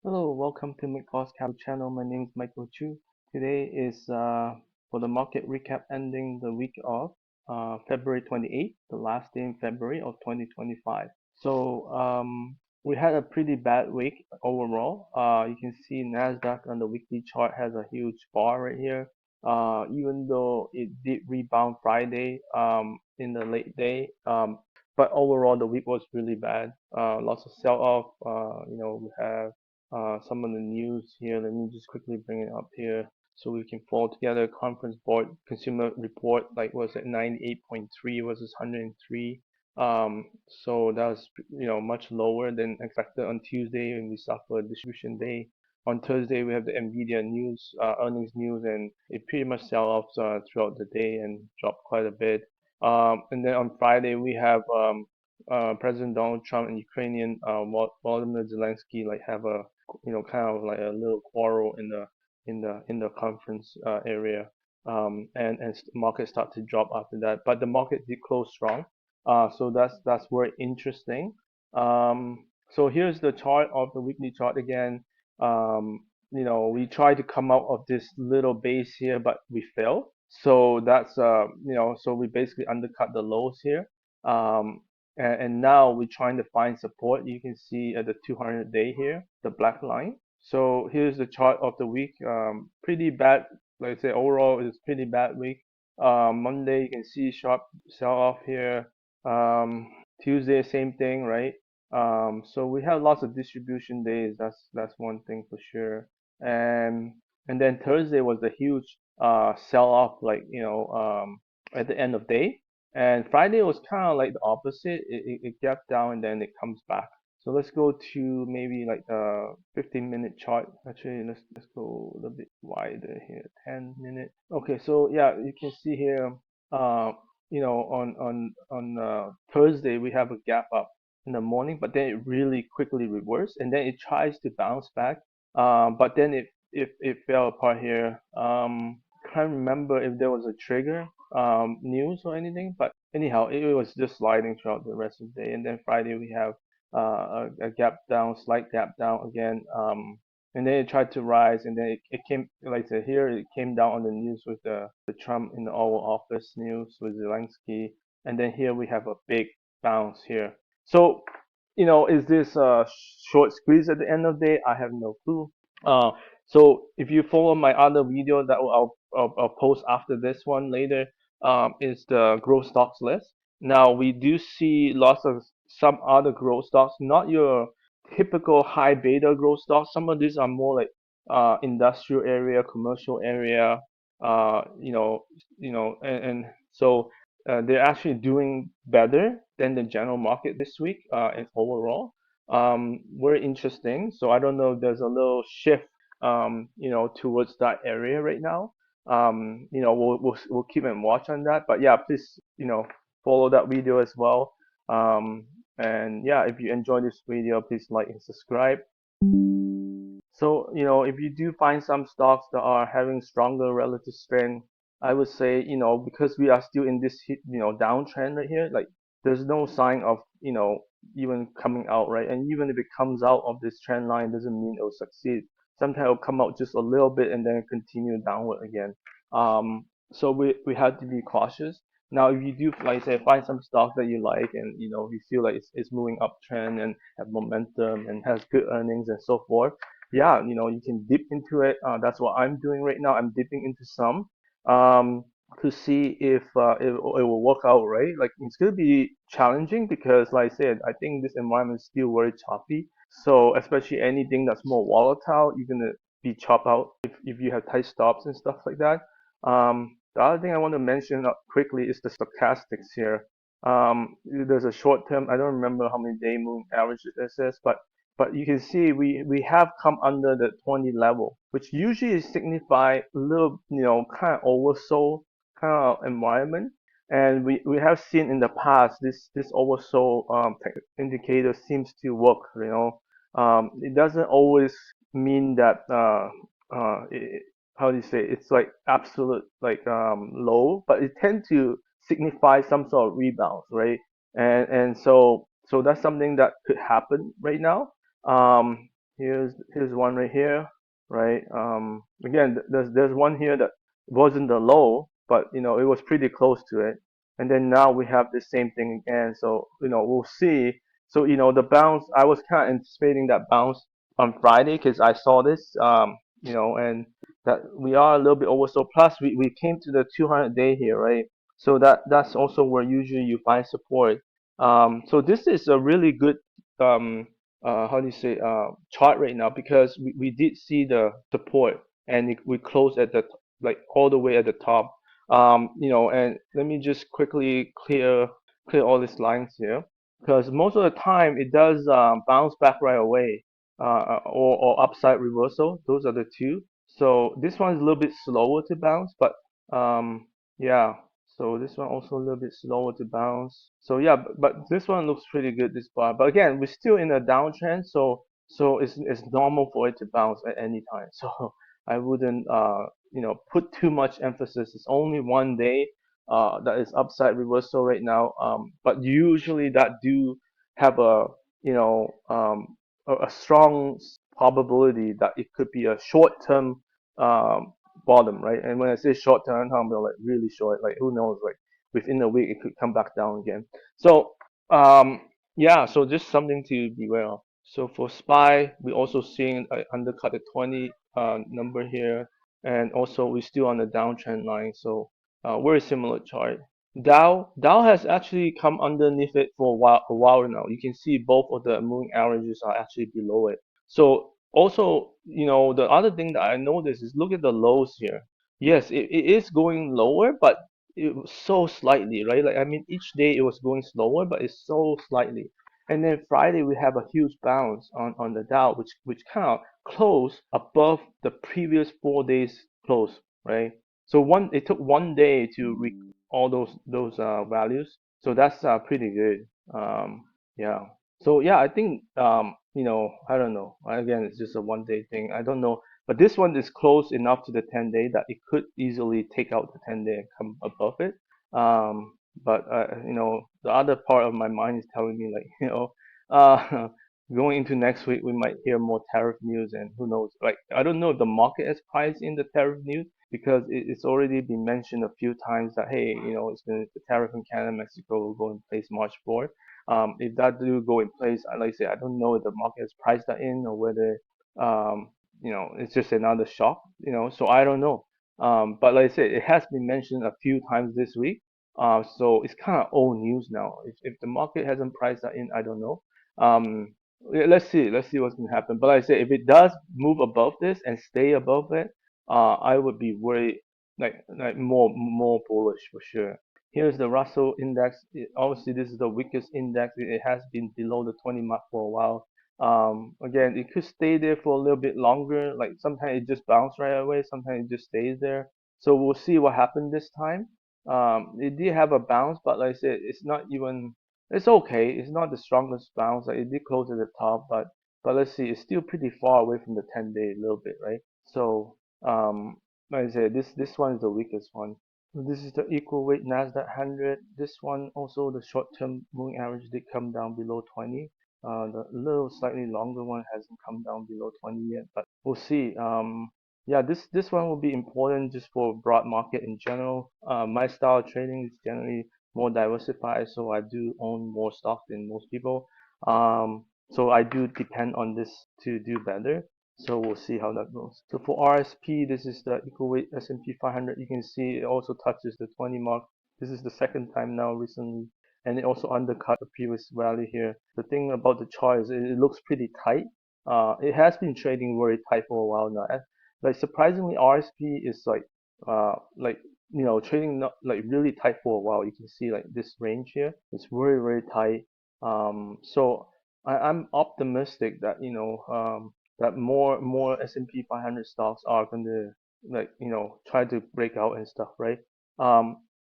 Hello, welcome to McCall's Capital Channel. My name is Michael Chu. Today is for the market recap ending the week of February 28th, the last day in February of 2025. We had a pretty bad week overall. You can see Nasdaq on the weekly chart has a huge bar right here. Even though it did rebound Friday in the late day, but overall the week was really bad. Lots of sell-off. We have some of the news here. Let me just quickly bring it up here so we can follow together. Conference board consumer report like was at 98.3 versus 103. So that was much lower than expected on Tuesday, and we suffered a distribution day. On Thursday we have the Nvidia news, earnings news, and it pretty much sell off throughout the day and dropped quite a bit. And then on Friday we have President Donald Trump and Ukrainian Volodymyr Zelensky like have a kind of like a little quarrel in the conference area, and market start to drop after that. But the market did close strong, so that's very interesting. So here's the chart of the weekly chart again. We tried to come out of this little base here, but we failed. So so we basically undercut the lows here. And now we're trying to find support. You can see at the 200 day here, the black line. So here's the chart of the week. Pretty bad, like I say, overall it's pretty bad week. Monday you can see sharp sell off here. Tuesday same thing, right? So we have lots of distribution days. That's one thing for sure. And then Thursday was a huge sell off, like at the end of day. And Friday was kind of like the opposite. It gapped down and then it comes back. So let's go to maybe like a 15-minute chart. Actually, let's go a little bit wider here. 10 minute. Okay, so yeah, you can see here. Uh, on Thursday we have a gap up in the morning, but then it really quickly reversed, and then it tries to bounce back. But then it fell apart here. Can't remember if there was a trigger news or anything, but anyhow, it was just sliding throughout the rest of the day. And then Friday we have a gap down, slight gap down again. And then it tried to rise, and then it came, like I said here, it came down on the news with the Trump in the Oval Office news with Zelensky. And then here we have a big bounce here. So, is this a short squeeze at the end of the day? I have no clue. Uh, so if you follow my other video that I'll post after this one later, is the growth stocks list. Now we do see lots of some other growth stocks, not your typical high beta growth stocks. Some of these are more like industrial area, commercial area, and so they're actually doing better than the general market this week in overall. Very interesting. So I don't know if there's a little shift towards that area right now. We'll keep and watch on that. But yeah, please, follow that video as well. And yeah, if you enjoy this video, please like and subscribe. So, if you do find some stocks that are having stronger relative strength, I would say, because we are still in this, downtrend right here, like there's no sign of, even coming out, right? And even if it comes out of this trend line, doesn't mean it'll succeed. Sometimes it'll come out just a little bit and then continue downward again. So we have to be cautious. Now, if you do, like I said, find some stocks that you like and, you feel like it's moving uptrend and have momentum and has good earnings and so forth, yeah, you can dip into it. That's what I'm doing right now. I'm dipping into some um, to see if it will work out, right? Like it's gonna be challenging because, like I said, I think this environment is still very choppy. So especially anything that's more volatile, you're gonna be chopped out if you have tight stops and stuff like that. The other thing I want to mention quickly is the stochastics here. There's a short term. I don't remember how many day moving average this is, but you can see we have come under the 20 level, which usually signify a little, kind of oversold kind of environment. And we have seen in the past this oversold indicator seems to work. It doesn't always mean that how do you say it's like absolute like low, but it tends to signify some sort of rebound, right? And so that's something that could happen right now. Here's one right here, right? Again, there's one here that wasn't the low, but it was pretty close to it. And then now we have the same thing again. So we'll see. So the bounce, I was kind of anticipating that bounce on Friday because I saw this, and that we are a little bit oversold. Plus, we came to the 200-day here, right? So that's also where usually you find support. So this is a really good how do you say chart right now because we did see the support and we closed at the like all the way at the top. And let me just quickly clear all these lines here because most of the time it does bounce back right away, or upside reversal. Those are the two. So this one is a little bit slower to bounce, but yeah. So this one also a little bit slower to bounce. So yeah, but this one looks pretty good this bar. But again, we're still in a downtrend, so it's normal for it to bounce at any time. So I wouldn't put too much emphasis. It's only one day that is upside reversal right now. But usually that do have a you know a strong probability that it could be a short term um bottom, right? And when I say short term, I'm talking about like really short, like who knows, like within a week it could come back down again. So yeah, so just something to beware of. So for SPY, we also seeing undercut the 20 number here, and also we're still on the downtrend line. So very similar chart. Dow has actually come underneath it for a while now. You can see both of the moving averages are actually below it. So also, the other thing that I noticed is look at the lows here. Yes, it is going lower, but it was so slightly, right? Like I mean, each day it was going slower, but it's so slightly. And then Friday we have a huge bounce on the Dow, which kind of closed above the previous 4 days close, right? So it took one day to reach all those values. So that's pretty good. Yeah. So yeah, I think I don't know. Again, it's just a 1 day thing. I don't know, but this one is close enough to the 10-day that it could easily take out the 10-day and come above it. But the other part of my mind is telling me like uh, going into next week we might hear more tariff news, and who knows? Like I don't know if the market has priced in the tariff news because it's already been mentioned a few times that hey, the tariff in Canada, Mexico will go in place March 4th. If that do go in place, like I say, I don't know if the market has priced that in or whether it's just another shock. So I don't know. But like I said, it has been mentioned a few times this week. So it's kind of old news now. If the market hasn't priced that in, I don't know. Let's see what's gonna happen. But like I said, if it does move above this and stay above it, I would be very like more bullish for sure. Here's the Russell index. Obviously, this is the weakest index. It has been below the 20 mark for a while. Again, it could stay there for a little bit longer. Like sometimes it just bounce right away. Sometimes it just stays there. So we'll see what happened this time. It did have a bounce, but like I said, it's not even. It's okay. It's not the strongest bounce. Like it did close at the top, but let's see. It's still pretty far away from the 10-day a little bit, right? So like I said, this one is the weakest one. This is the equal weight Nasdaq 100. This one also the short-term moving average did come down below 20. The little slightly longer one hasn't come down below 20 yet, but we'll see. Yeah, this one will be important just for broad market in general. My style of trading is generally more diversified, so I do own more stocks than most people. So I do depend on this to do better. So we'll see how that goes. So for RSP, this is the equal weight S&P 500. You can see it also touches the 20 mark. This is the second time now recently, and it also undercut the previous value here. The thing about the chart is it looks pretty tight. It has been trading very tight for a while now. Like surprisingly, RSP is like trading not like really tight for a while. You can see like this range here. It's very tight. So I'm optimistic that that more S&P 500 stocks are going to like try to break out and stuff, right?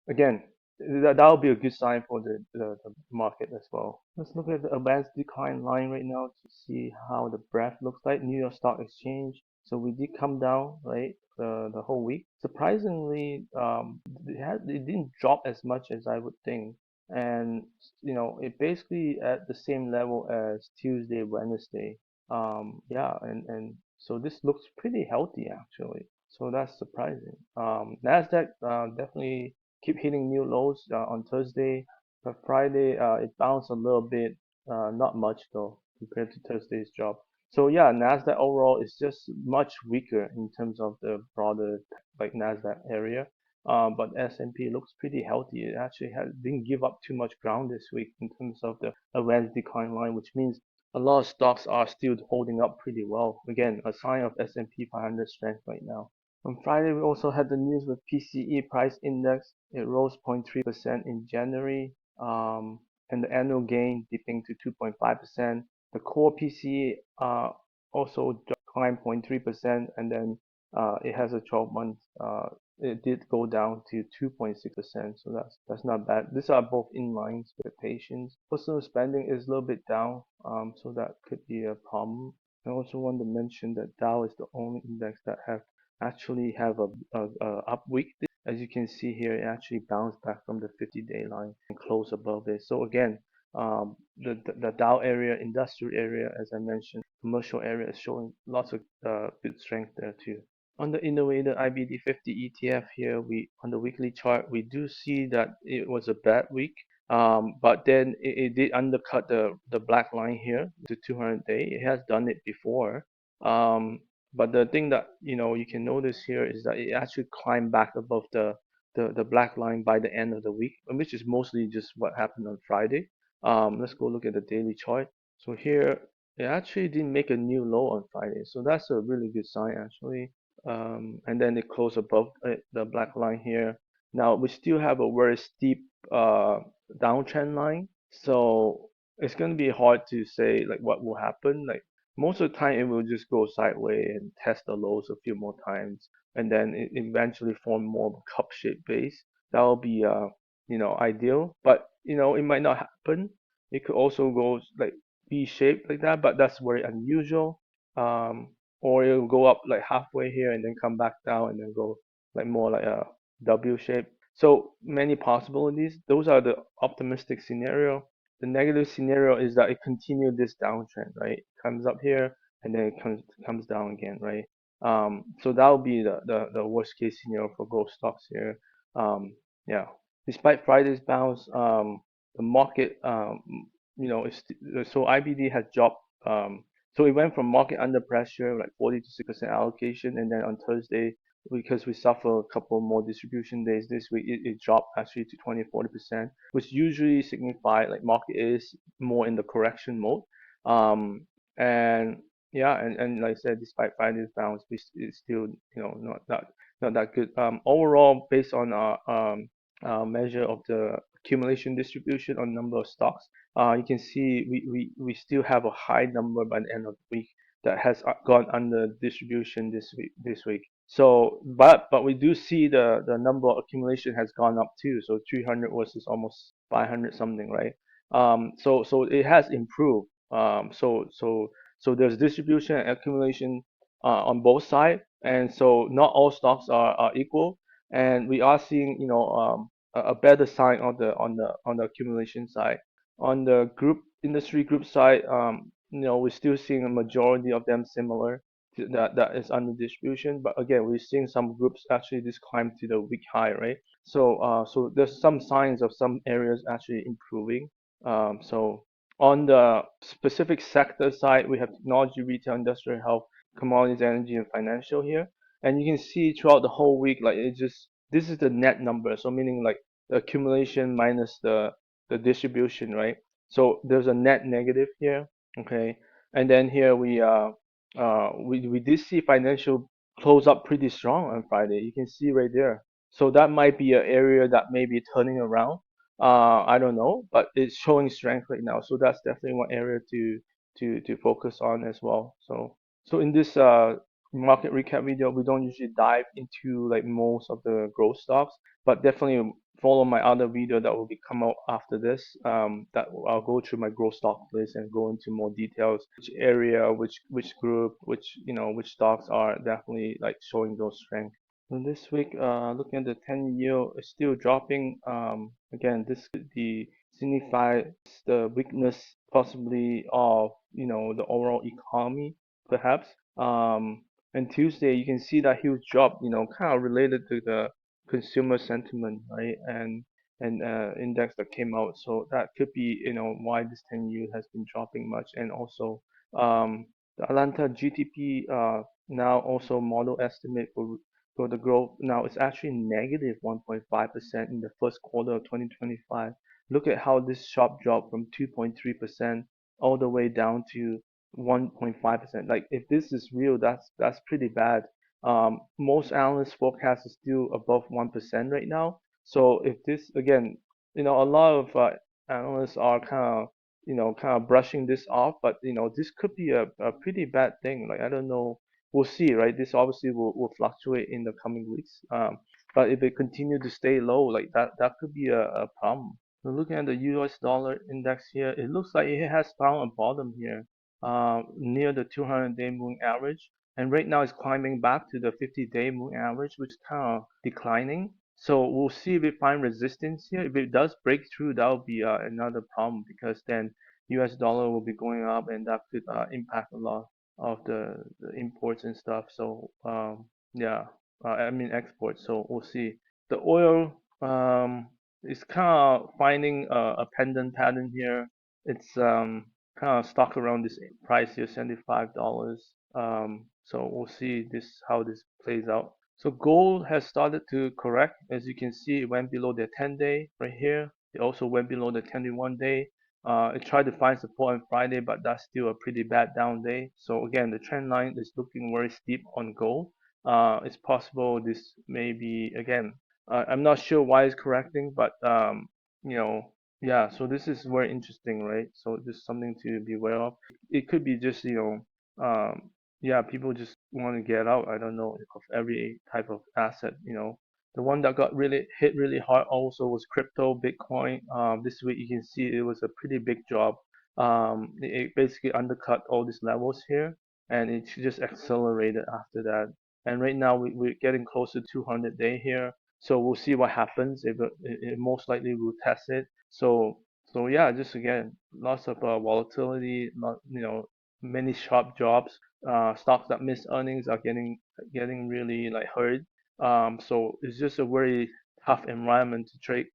Again, that'll be a good sign for the market as well. Let's look at the advanced decline line right now to see how the breadth looks like. New York Stock Exchange. So we did come down, right, the whole week. Surprisingly, it didn't drop as much as I would think, and it basically at the same level as Tuesday, Wednesday. Yeah, and so this looks pretty healthy actually. So that's surprising. Nasdaq definitely keep hitting new lows on Thursday, but Friday it bounced a little bit, not much though compared to Thursday's drop. So yeah, Nasdaq overall is just much weaker in terms of the broader like Nasdaq area. But S&P looks pretty healthy. It actually didn't give up too much ground this week in terms of the advanced decline line, which means a lot of stocks are still holding up pretty well. Again, a sign of S&P 500 strength right now. On Friday, we also had the news with PCE price index. It rose 0.3% in January, and the annual gain dipping to 2.5%. The core PCE also climbed 0.3%, and then it has a 12-month. It did go down to 2.6%, so that's not bad. These are both in line with expectations. Personal spending is a little bit down, so that could be a problem. I also want to mention that Dow is the only index that actually have a up week. As you can see here, it actually bounced back from the 50-day line and closed above it. So again, the Dow area, industrial area, as I mentioned, commercial area is showing lots of good strength there too. On the innovator IBD 50 ETF here, we on the weekly chart, we do see that it was a bad week. But then it did undercut the black line here to 200 day. It has done it before. Um, but the thing that you can notice here is that it actually climbed back above the black line by the end of the week, which is mostly just what happened on Friday. Let's go look at the daily chart. So here it actually didn't make a new low on Friday, so that's a really good sign actually. And then it closed above the black line here. Now we still have a very steep downtrend line, so it's gonna be hard to say like what will happen. Like most of the time, it will just go sideways and test the lows a few more times, and then it eventually form more of a cup-shaped base. That will be ideal, but it might not happen. It could also go like V-shaped like that, but that's very unusual. Um, or it'll go up like halfway here and then come back down and then go like more like a W shape. So many possibilities. Those are the optimistic scenario. The negative scenario is that it continued this downtrend, right? It comes up here and then it comes down again, right? So that would be the worst case scenario for growth stocks here. Yeah. Despite Friday's bounce, the market, so IBD has dropped. So it went from market under pressure, like 40 to 6% allocation, and then on Thursday, because we suffer a couple more distribution days this week, it dropped actually to 20-40%, which usually signify like market is more in the correction mode. And yeah, and like I said, despite Friday's bounce, it's still not that good. Overall, based on our measure of the accumulation distribution on number of stocks, you can see we still have a high number by the end of the week that has gone under distribution this week. So, but we do see the number of accumulation has gone up too. So 300 versus almost 500 something, right? So it has improved. So there's distribution and accumulation on both sides, and so not all stocks are equal, and we are seeing a better sign on the accumulation side. On the industry group side, we're still seeing a majority of them similar to that is under distribution. But again, we're seeing some groups actually just climb to the week high, right? So there's some signs of some areas actually improving. So on the specific sector side, we have technology, retail, industrial, health, commodities, energy, and financial here. And you can see throughout the whole week, like this is the net number. So meaning like the accumulation minus the distribution, right? So there's a net negative here, okay? And then here we did see financial close up pretty strong on Friday. You can see right there. So that might be an area that may be turning around. I don't know, but it's showing strength right now. So that's definitely one area to focus on as well. So in this market recap video, we don't usually dive into like most of the growth stocks, but definitely follow my other video that will be come out after this. That I'll go through my growth stock list and go into more details, which area, which group, which stocks are definitely like showing those strengths. So this week, looking at the 10 yield, it's still dropping. Again, this could be signify the weakness possibly of the overall economy, perhaps. And Tuesday you can see that huge drop, kind of related to the consumer sentiment, right? And index that came out. So that could be, why this 10-year has been dropping much. And also, the Atlanta GDP now also model estimate for the growth now is actually negative 1.5% in the first quarter of 2025. Look at how this sharp drop from 2.3% all the way down to 1.5%. Like if this is real, that's pretty bad. Most analysts forecast is still above 1% right now. So if this again, a lot of analysts are kind of brushing this off, but this could be a pretty bad thing. Like I don't know, we'll see, right? This obviously will fluctuate in the coming weeks. But if it continue to stay low, like that could be a problem. So looking at the US dollar index here, it looks like it has found a bottom here, near the 200-day moving average. And right now it's climbing back to the 50-day moving average, which is kind of declining. So we'll see if it find resistance here. If it does break through, that will be another problem because then US dollar will be going up and that could impact a lot of the imports and stuff. So yeah, I mean exports. So we'll see. The oil is kind of finding a pendant pattern here. It's kind of stuck around this price here, $75. So we'll see how this plays out. So gold has started to correct. As you can see, it went below the 10-day right here. It also went below the 21-day. It tried to find support on Friday, but that's still a pretty bad down day. So again, the trend line is looking very steep on gold. It's possible this may be again. I'm not sure why it's correcting, but you know, yeah. So this is very interesting, right? So this is something to be aware of. It could be just yeah, people just want to get out. I don't know of every type of asset. The one that got really hit really hard also was crypto, Bitcoin. This week you can see it was a pretty big drop. It basically undercut all these levels here, and it just accelerated after that. And right now we're getting closer to 200-day here, so we'll see what happens. It most likely will test it. So yeah, just again, lots of volatility, many sharp drops. Stocks that miss earnings are getting really like hurt. So it's just a very tough environment to trade,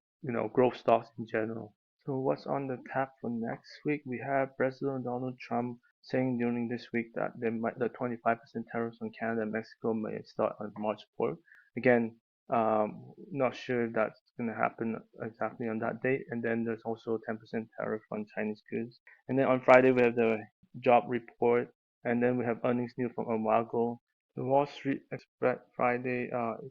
growth stocks in general. So what's on the tap for next week? We have President Donald Trump saying during this week that the 25% tariffs on Canada and Mexico may start on March 4th. Again, not sure if that's going to happen exactly on that date. And then there's also 10% tariff on Chinese goods. And then on Friday we have the job report, and then we have earnings news from a while ago. The Wall Street expect Friday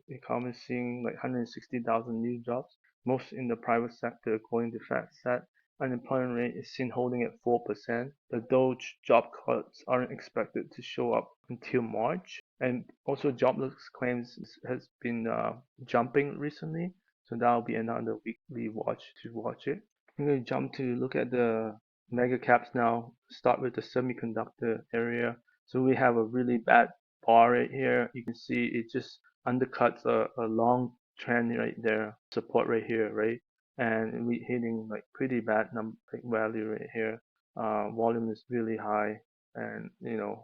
economy seeing like 160,000 new jobs, most in the private sector, according to FactSet. Unemployment rate is seen holding at 4%. The Doge job cuts aren't expected to show up until March. And also jobless claims has been jumping recently. So that will be another weekly watch to watch it. I'm going to jump to look at the mega caps now. Start with the semiconductor area. So we have a really bad bar right here. You can see it just undercuts a long trend right there, support right here, right? And we hitting like pretty bad value right here. Volume is really high, and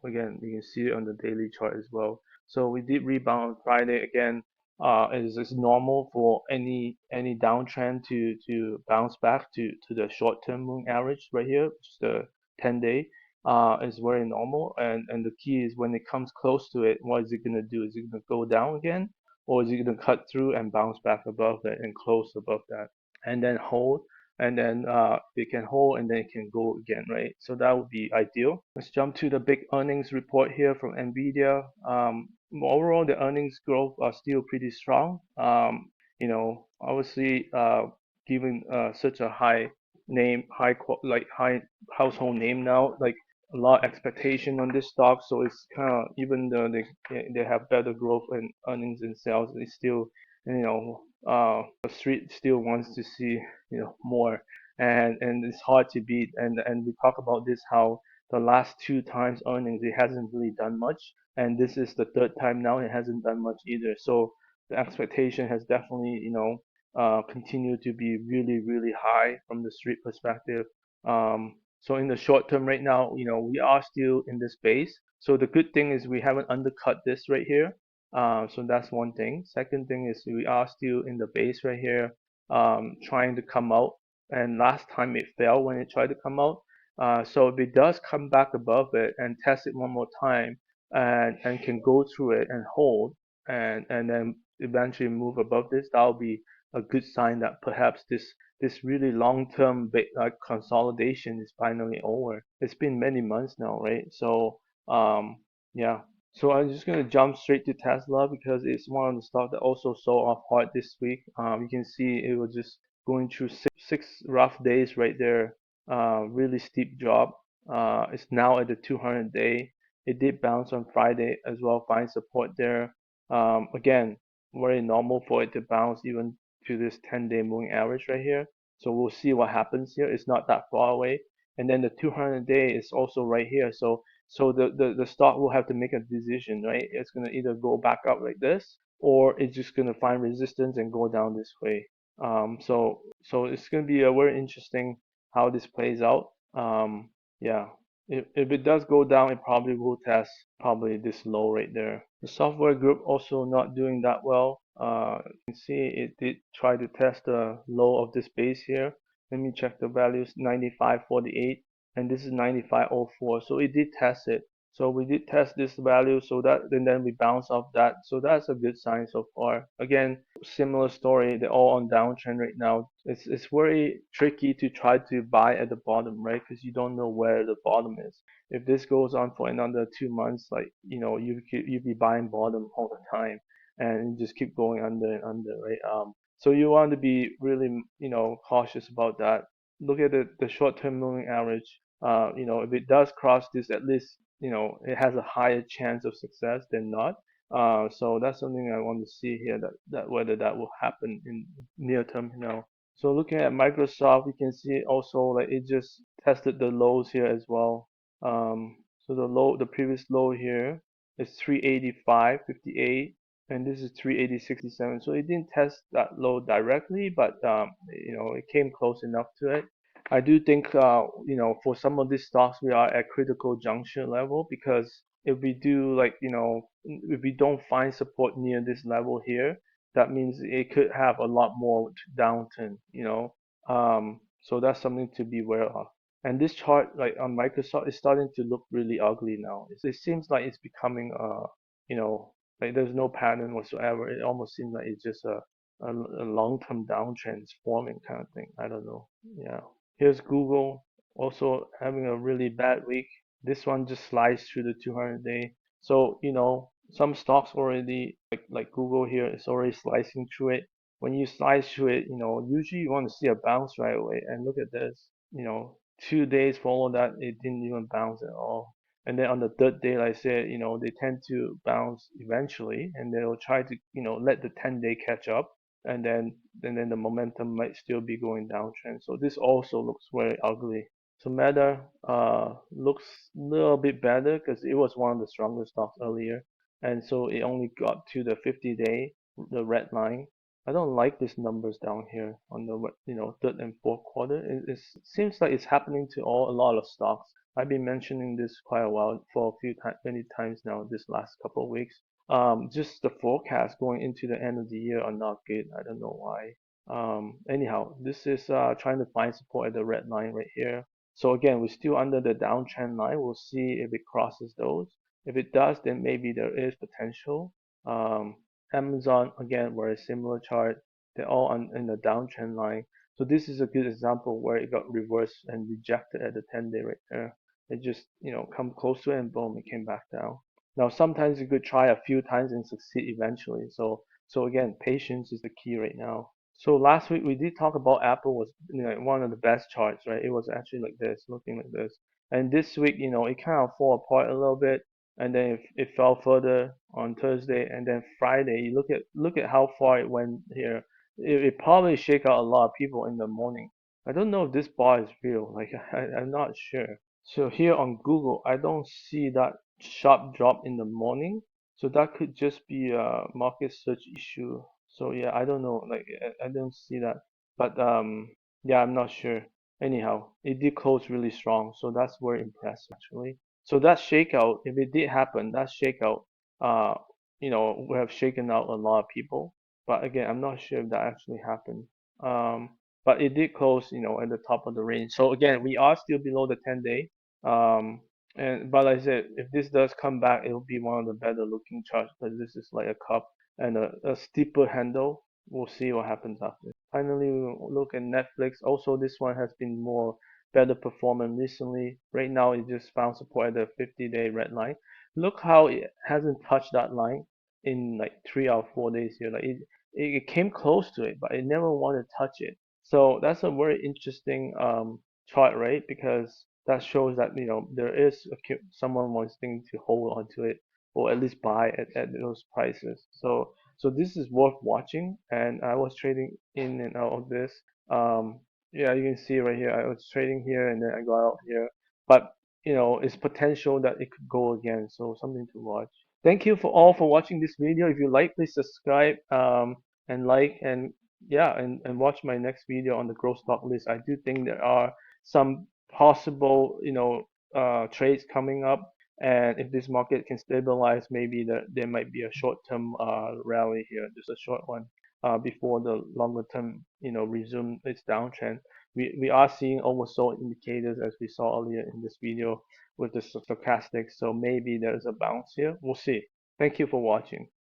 again you can see it on the daily chart as well. So we did rebound on Friday again. It's normal for any downtrend to bounce back to the short-term moving average right here, which is the 10-day. Is very normal, and the key is when it comes close to it, what is it gonna do? Is it gonna go down again, or is it gonna cut through and bounce back above that and close above that, and then hold? And then it can hold and then it can go again, right? So that would be ideal. Let's jump to the big earnings report here from Nvidia. Overall, the earnings growth are still pretty strong. Obviously, given such a high name, like high household name now, like a lot of expectation on this stock. So it's kind of, even though they have better growth in earnings and sales, it's still, the street still wants to see more, and it's hard to beat. And we talk about this, how the last two times earnings it hasn't really done much, and this is the third time now it hasn't done much either. So the expectation has definitely continued to be really high from the street perspective. So in the short term right now, we are still in this base. So the good thing is we haven't undercut this right here. So that's one thing. Second thing is we are still in the base right here, trying to come out. And last time it fell when it tried to come out. So if it does come back above it and test it one more time, and can go through it and hold, and then eventually move above this, that'll be a good sign that perhaps this really long-term consolidation is finally over. It's been many months now, right? So yeah. So I'm just gonna jump straight to Tesla because it's one of the stocks that also sold off hard this week. You can see it was just going through six rough days right there. Really steep drop. It's now at the 200 day. It did bounce on Friday as well, find support there. Again, very normal for it to bounce even to this 10-day moving average right here. So we'll see what happens here. It's not that far away. And then the 200 day is also right here. So the stock will have to make a decision, right? It's going to either go back up like this, or it's just going to find resistance and go down this way. So it's going to be a very interesting how this plays out. Yeah. If it does go down, it probably will test probably this low right there. The software group also not doing that well. You can see it did try to test the low of this base here. Let me check the values, 95.48, and this is 95.04. So it did test it. So we did test this value, so that and then we bounce off that. So that's a good sign so far. Again, similar story. They're all on downtrend right now. It's very tricky to try to buy at the bottom, right? Because you don't know where the bottom is. If this goes on for another 2 months, like you be buying bottom all the time, and just keep going under and under, right? So you want to be really cautious about that. Look at the short-term moving average. If it does cross this, at least it has a higher chance of success than not. So that's something I want to see here, that whether that will happen in near term. So looking at Microsoft, you can see also like it just tested the lows here as well. So the previous low here is 385.58, and this is 380.67. So it didn't test that low directly, but it came close enough to it. I do think for some of these stocks we are at critical juncture level, because if we do like if we don't find support near this level here, that means it could have a lot more downturn. So that's something to be aware of. And this chart, like on Microsoft, is starting to look really ugly now. It seems like it's becoming you know, like there's no pattern whatsoever. It almost seems like it's just a long-term downtrend is forming kind of thing. I don't know. Yeah. Here's Google also having a really bad week. This one just sliced through the 200 day. So, some stocks already, like Google here, is already slicing through it. When you slice through it, usually you want to see a bounce right away. And look at this, 2 days follow that, it didn't even bounce at all. And then on the third day, like I said, they tend to bounce eventually, and they'll try to, let the 10-day catch up, and then the momentum might still be going downtrend. So this also looks very ugly. So Meta looks a little bit better because it was one of the stronger stocks earlier, and so it only got to the 50-day, the red line. I don't like these numbers down here on the third and fourth quarter. It seems like it's happening to a lot of stocks. I've been mentioning this quite a while, for many times now this last couple of weeks. Just the forecast going into the end of the year are not good. I don't know why. Anyhow, this is trying to find support at the red line right here. So again, we're still under the downtrend line. We'll see if it crosses those. If it does, then maybe there is potential. Um, Amazon, again, very similar chart. They're all in the downtrend line. So this is a good example where it got reversed and rejected at the 10-day right there. It just, come close to it and boom, it came back down. Now, sometimes you could try a few times and succeed eventually. So again, patience is the key right now. So last week we did talk about Apple was one of the best charts, right? It was actually like this, looking like this. And this week, it kind of fall apart a little bit, and then it fell further on Thursday, and then Friday. You look at how far it went here. It probably shake out a lot of people in the morning. I don't know if this bar is real. Like I'm not sure. So here on Google, I don't see that sharp drop in the morning. So that could just be a market search issue. So yeah, I don't know. Like I don't see that. But yeah, I'm not sure. Anyhow, it did close really strong, so that's very impressive actually. So that shakeout, if it did happen, that shakeout, uh, would have shaken out a lot of people. But again, I'm not sure if that actually happened. But it did close, at the top of the range. So again, we are still below the 10-day. Um, and but like I said, if this does come back, it will be one of the better looking charts because this is like a cup and a steeper handle. We'll see what happens after. Finally, we'll look at Netflix. Also, this one has been more better performing recently. Right now, it just found support at the 50-day red line. Look how it hasn't touched that line in like 3 or 4 days here. Like it came close to it, but it never wanted to touch it. So that's a very interesting chart, right? Because that shows that there is someone wanting to hold on to it or at least buy at those prices. So this is worth watching, and I was trading in and out of this. Yeah, you can see right here. I was trading here and then I got out here, but it's potential that it could go again. So something to watch. Thank you for all for watching this video. If you like, please subscribe and like and yeah and watch my next video on the growth stock list. I do think there are some possible trades coming up, and if this market can stabilize, maybe there might be a short-term rally here, just a short one, before the longer term, resume its downtrend. We are seeing oversold indicators as we saw earlier in this video with the stochastics, so maybe there's a bounce here. We'll see. Thank you for watching.